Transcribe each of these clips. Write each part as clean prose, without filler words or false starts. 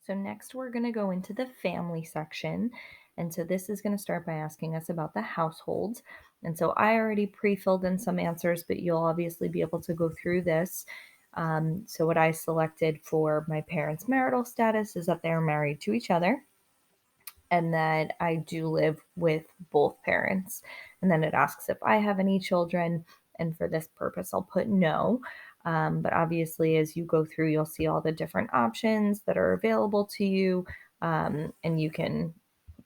So next we're going to go into the family section. And so this is going to start by asking us about the household. And so I already pre-filled in some answers, but you'll obviously be able to go through this. So what I selected for my parents' marital status is that they're married to each other and that I do live with both parents. And then it asks if I have any children. And for this purpose, I'll put no. But obviously, as you go through, you'll see all the different options that are available to you, and you can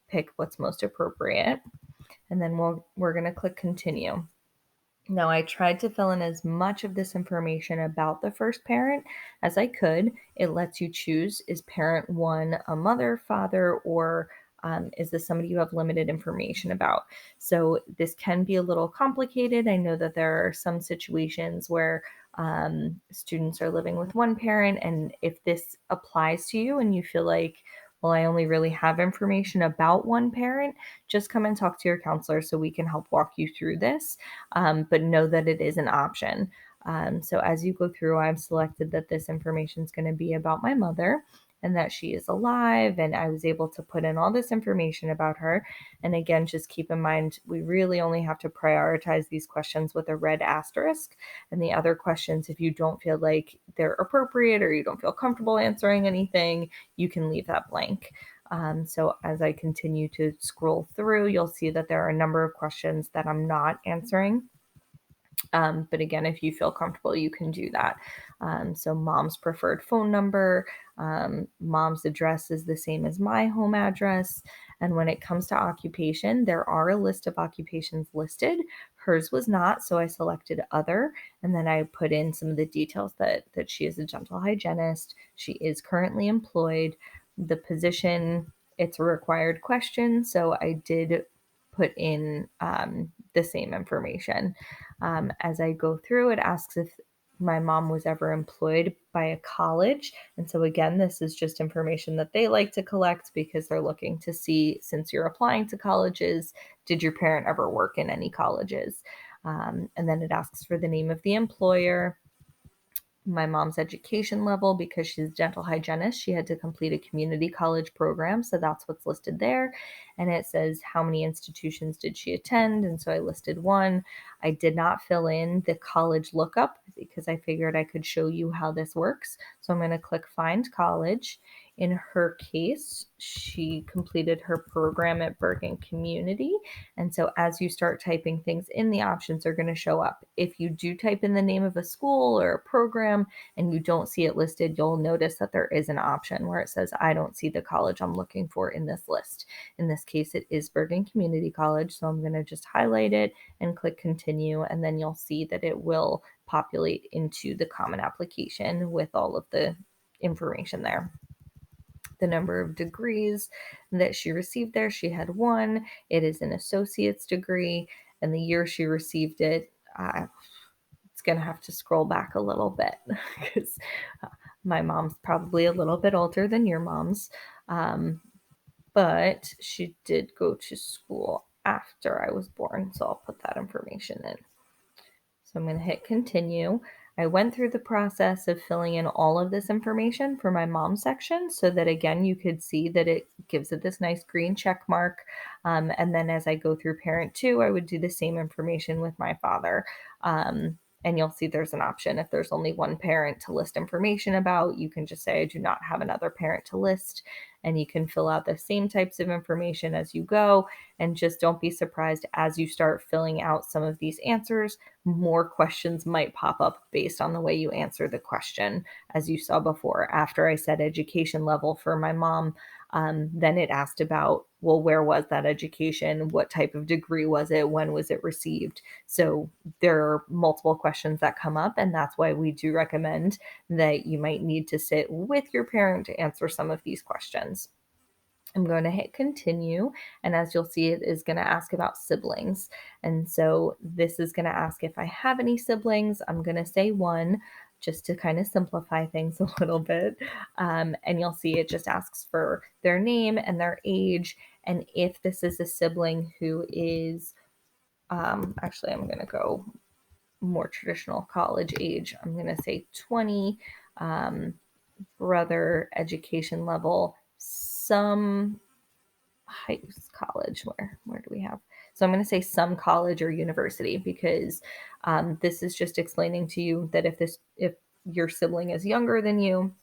pick what's most appropriate. And then we're going to click continue. Now, I tried to fill in as much of this information about the first parent as I could. It lets you choose, is parent one a mother, father, or is this somebody you have limited information about? So, this can be a little complicated. I know that there are some situations where students are living with one parent, and if this applies to you and you feel like, well, I only really have information about one parent, just come and talk to your counselor so we can help walk you through this, but know that it is an option. So as you go through, I've selected that this information is going to be about my mother and that she is alive. And I was able to put in all this information about her. And again, just keep in mind, we really only have to prioritize these questions with a red asterisk. And the other questions, if you don't feel like they're appropriate or you don't feel comfortable answering anything, you can leave that blank. So as I continue to scroll through, you'll see that there are a number of questions that I'm not answering. But again, if you feel comfortable, you can do that. So mom's preferred phone number, mom's address is the same as my home address. And when it comes to occupation, there are a list of occupations listed. Hers was not, so I selected other, and then I put in some of the details that she is a dental hygienist. She is currently employed. The position, it's a required question, so I did put in the same information. As I go through, it asks if my mom was ever employed by a college. And so, again, this is just information that they like to collect because they're looking to see, since you're applying to colleges, did your parent ever work in any colleges? And then it asks for the name of the employer, my mom's education level. Because she's a dental hygienist, she had to complete a community college program, so that's what's listed there. And it says how many institutions did she attend, and so I listed one. I did not fill in the college lookup because I figured I could show you how this works, so I'm going to click find college. In her case, she completed her program at Bergen Community. And so as you start typing things in, the options are going to show up. If you do type in the name of a school or a program and you don't see it listed, you'll notice that there is an option where it says, I don't see the college I'm looking for in this list. In this case, it is Bergen Community College. So I'm going to just highlight it and click continue. And then you'll see that it will populate into the common application with all of the information there. The number of degrees that she received there, she had one. It is an associate's degree, and the year she received it, it's going to have to scroll back a little bit because my mom's probably a little bit older than your mom's, but she did go to school after I was born, so I'll put that information in. So I'm going to hit continue. I went through the process of filling in all of this information for my mom section so that, again, you could see that it gives it this nice green check mark. And then as I go through parent two, I would do the same information with my father. And you'll see there's an option. If there's only one parent to list information about, you can just say, I do not have another parent to list. And you can fill out the same types of information as you go. And just don't be surprised as you start filling out some of these answers, more questions might pop up based on the way you answer the question. As you saw before, after I said education level for my mom, then it asked about, well, where was that education? What type of degree was it? When was it received? So there are multiple questions that come up, and that's why we do recommend that you might need to sit with your parent to answer some of these questions. I'm going to hit continue, and as you'll see, it is going to ask about siblings. And so this is going to ask if I have any siblings. I'm going to say one just to kind of simplify things a little bit. And you'll see it just asks for their name and their age. And if this is a sibling who is, actually, I'm going to go more traditional college age. I'm going to say 20. brother education level, some high college. Where do we have? So I'm going to say some college or university, because this is just explaining to you that if your sibling is younger than you,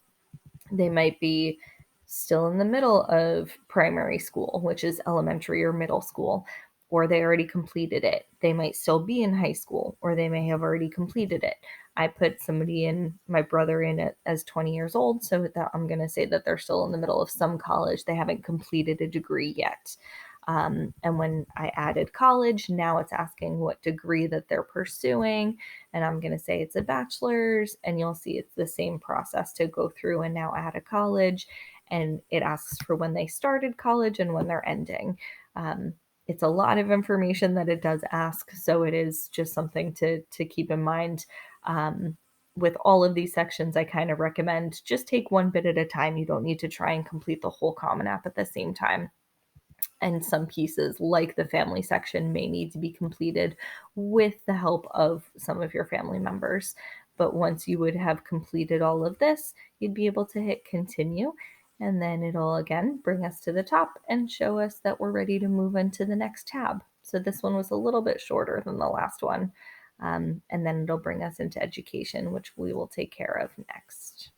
they might be still in the middle of primary school, which is elementary or middle school, or they already completed it. They might still be in high school, or they may have already completed it. I put somebody in, my brother in it as 20 years old, so that I'm going to say that they're still in the middle of some college. They haven't completed a degree yet. And when I added college, now it's asking what degree that they're pursuing. And I'm going to say it's a bachelor's, and you'll see it's the same process to go through and now add a college. And it asks for when they started college and when they're ending. It's a lot of information that it does ask, so it is just something to keep in mind. With all of these sections, I kind of recommend just take one bit at a time. You don't need to try and complete the whole Common App at the same time. And some pieces, like the family section, may need to be completed with the help of some of your family members. But once you would have completed all of this, you'd be able to hit continue. And then it'll again bring us to the top and show us that we're ready to move into the next tab. So this one was a little bit shorter than the last one. And then it'll bring us into education, which we will take care of next.